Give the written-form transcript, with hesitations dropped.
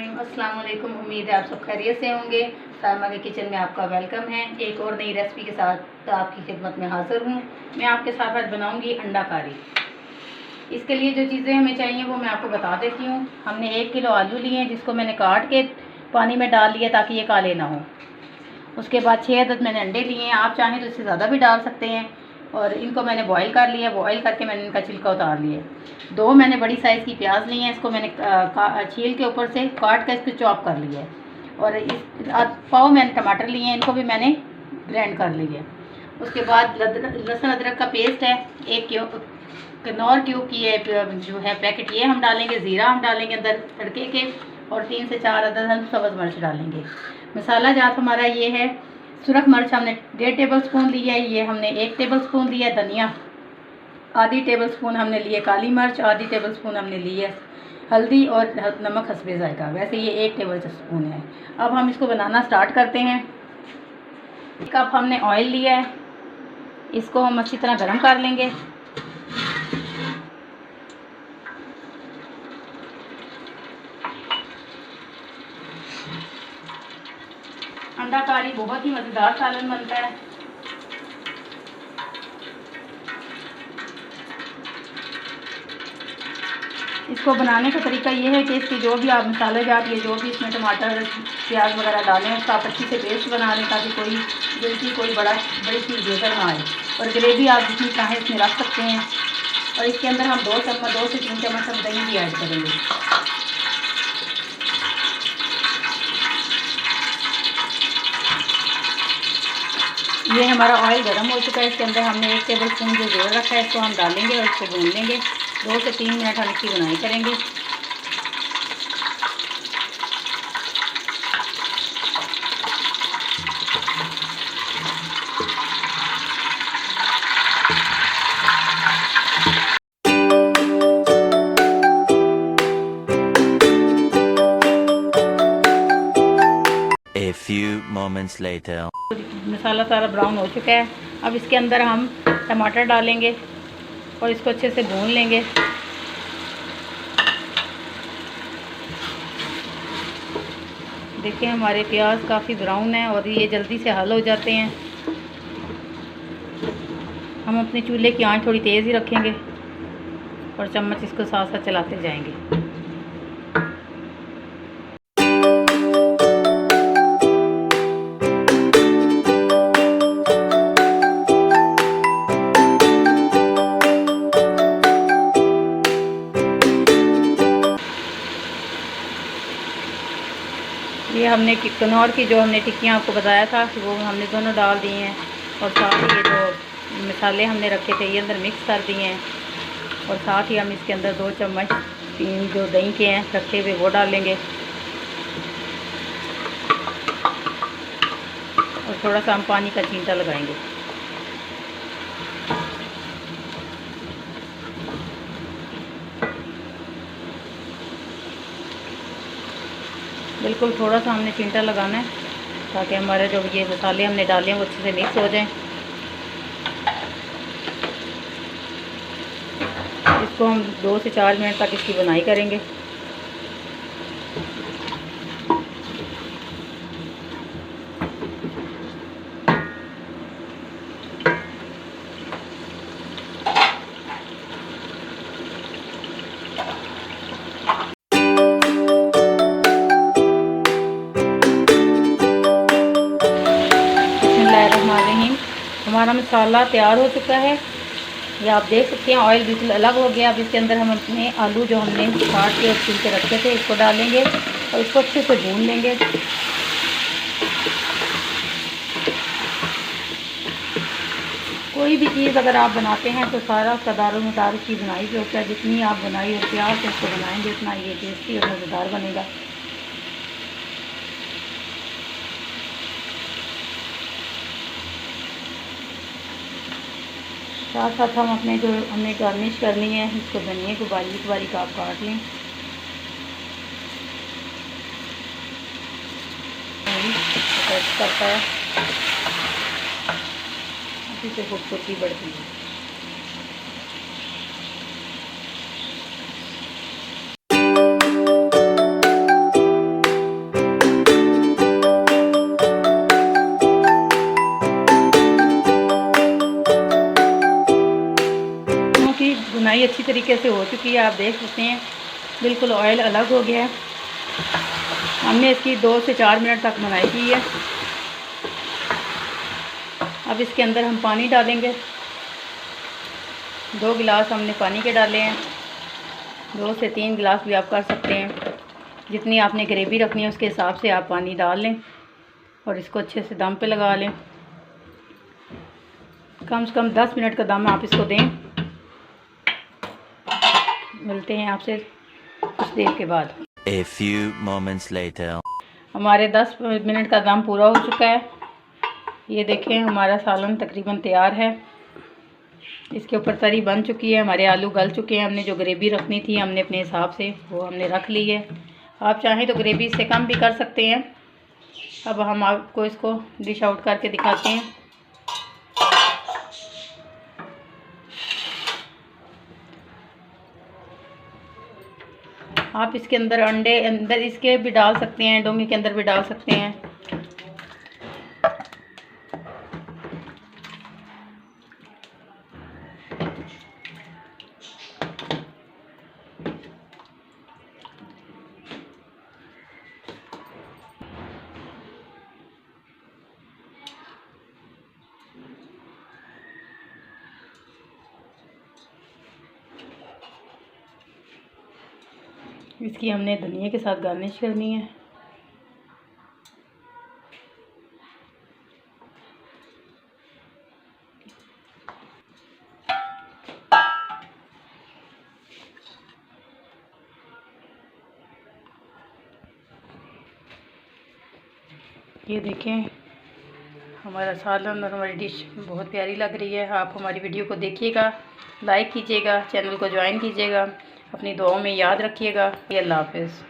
अस्सलाम वालेकुम। उम्मीद है आप सब खैरियत से होंगे। सायमा के किचन में आपका वेलकम है। एक और नई रेसिपी के साथ आपकी खिदमत में हाज़िर हूँ। मैं आपके साथ आज बनाऊँगी अंडा कारी। इसके लिए जो चीज़ें हमें चाहिए वो मैं आपको बता देती हूँ। हमने 1 किलो आलू लिए हैं, जिसको मैंने काट के पानी में डाल लिया ताकि ये काले ना हो। उसके बाद 6 अदद मैंने अंडे लिए हैं, आप चाहें तो इससे ज़्यादा भी डाल सकते हैं। और इनको मैंने बॉईल कर लिया, बॉईल करके मैंने इनका छिलका उतार लिया। 2 मैंने बड़ी साइज़ की प्याज ली हैं, इसको मैंने छील के ऊपर से काट कर इसको चॉप कर लिया है। और इस पाव मैंने टमाटर लिए हैं, इनको भी मैंने ग्राइंड कर लिया है। उसके बाद लहसुन अदरक का पेस्ट है, 1 कनौर क्यूब की जो है पैकेट, ये हम डालेंगे। ज़ीरा हम डालेंगे अंदर तड़के के, और 3 से 4 अदद हम सब्ज़ मिर्च डालेंगे। मसाला जात हमारा ये है, सुरख मिर्च हमने 1.5 टेबल स्पून लिया है, ये हमने 1 टेबल स्पून लिया है। धनिया आधी टेबल स्पून हमने लिए, काली मिर्च आधी टेबल स्पून हमने ली है, हल्दी और नमक हस्बे जायका, वैसे ये 1 टेबल स्पून है। अब हम इसको बनाना स्टार्ट करते हैं। 1 कप हमने ऑयल लिया है, इसको हम अच्छी तरह गर्म कर लेंगे। अंडा कारी बहुत ही मज़ेदार सालन बनता है। इसको बनाने का तरीका ये है कि इसकी जो भी आप मसाले जात, ये जो भी इसमें टमाटर प्याज वगैरह डालें, उसका आप अच्छी से पेस्ट बना लें ताकि कोई बड़ी चीज़ बेहतर ना आए। और ग्रेवी आप जितनी चाहें इसमें रख सकते हैं। और इसके अंदर हम 2 से 3 चम्मच हम दही भी ऐड करेंगे। ये हमारा ऑयल गर्म हो चुका है, इसके अंदर हमने 1 टेबल स्पून जो जोड़ रखा है इसको हम डालेंगे और इसको भून लेंगे। 2 से 3 मिनट हम इसकी बुनाई करेंगे। A few moments later. मसाला सारा ब्राउन हो चुका है। अब इसके अंदर हम टमाटर डालेंगे और इसको अच्छे से भून लेंगे। देखिए हमारे प्याज काफ़ी ब्राउन है और ये जल्दी से हल हो जाते हैं। हम अपने चूल्हे की आंच थोड़ी तेज़ ही रखेंगे और चम्मच इसको साथ साथ चलाते जाएंगे। ये हमने कनौर की जो हमने टिक्कियाँ आपको बताया था वो हमने दोनों डाल दी हैं। और साथ ही ये जो मसाले हमने रखे थे ये अंदर मिक्स कर दिए हैं। और साथ ही हम इसके अंदर 2 चम्मच 3 जो दही के हैं रखे हुए वो डालेंगे। और थोड़ा सा हम पानी का छींटा लगाएंगे। बिल्कुल थोड़ा सा हमने छींटा लगाना है ताकि हमारे जो ये मसाले हमने डाले हैं वो अच्छे से मिक्स हो जाएं। इसको हम 2 से 4 मिनट तक इसकी बुनाई करेंगे। हमारा मसाला तैयार हो चुका है, ये आप देख सकते हैं। ऑयल बिल्कुल अलग हो गया। अब इसके अंदर हम अपने आलू जो हमने काट के और छील के रखे थे इसको डालेंगे और इसको अच्छे से भून लेंगे। कोई भी चीज़ अगर आप बनाते हैं तो सारा उसका दारोमदार की बुनाई पे होता है। जितनी आप बुनाई और प्यार से इसको बनाएंगे उतना ये टेस्टी और मज़ेदार बनेगा। साथ साथ हम अपने जो हमने गार्निश करनी है इसको धनिया को बारीक बारीक आप काट लें। करता है इसी से खूबसूरती बढ़ती है। इसकी भुनाई अच्छी तरीके से हो चुकी है, आप देख सकते हैं बिल्कुल ऑयल अलग हो गया है। हमने इसकी 2 से 4 मिनट तक भुनाई की है। अब इसके अंदर हम पानी डालेंगे। 2 गिलास हमने पानी के डाले हैं, 2 से 3 गिलास भी आप कर सकते हैं। जितनी आपने ग्रेवी रखनी है उसके हिसाब से आप पानी डाल लें और इसको अच्छे से दम पे लगा लें। कम से कम 10 मिनट का दम आप इसको दें। मिलते हैं आपसे कुछ देर के बाद। A few moments later. हमारे 10 मिनट का दम पूरा हो चुका है। ये देखें हमारा सालन तकरीबन तैयार है। इसके ऊपर तरी बन चुकी है, हमारे आलू गल चुके हैं। हमने जो ग्रेवी रखनी थी हमने अपने हिसाब से वो हमने रख ली है। आप चाहें तो ग्रेवी इससे कम भी कर सकते हैं। अब हम आपको इसको डिश आउट करके दिखाते हैं। आप इसके अंदर अंदर इसके भी डाल सकते हैं, डोंगे के अंदर भी डाल सकते हैं। इसकी हमने धनिया के साथ गार्निश करनी है। ये देखें हमारा सालन और हमारी डिश बहुत प्यारी लग रही है। आप हमारी वीडियो को देखिएगा, लाइक कीजिएगा, चैनल को ज्वाइन कीजिएगा, अपनी दुआओं में याद रखिएगा। अल्लाह हाफ़िज़।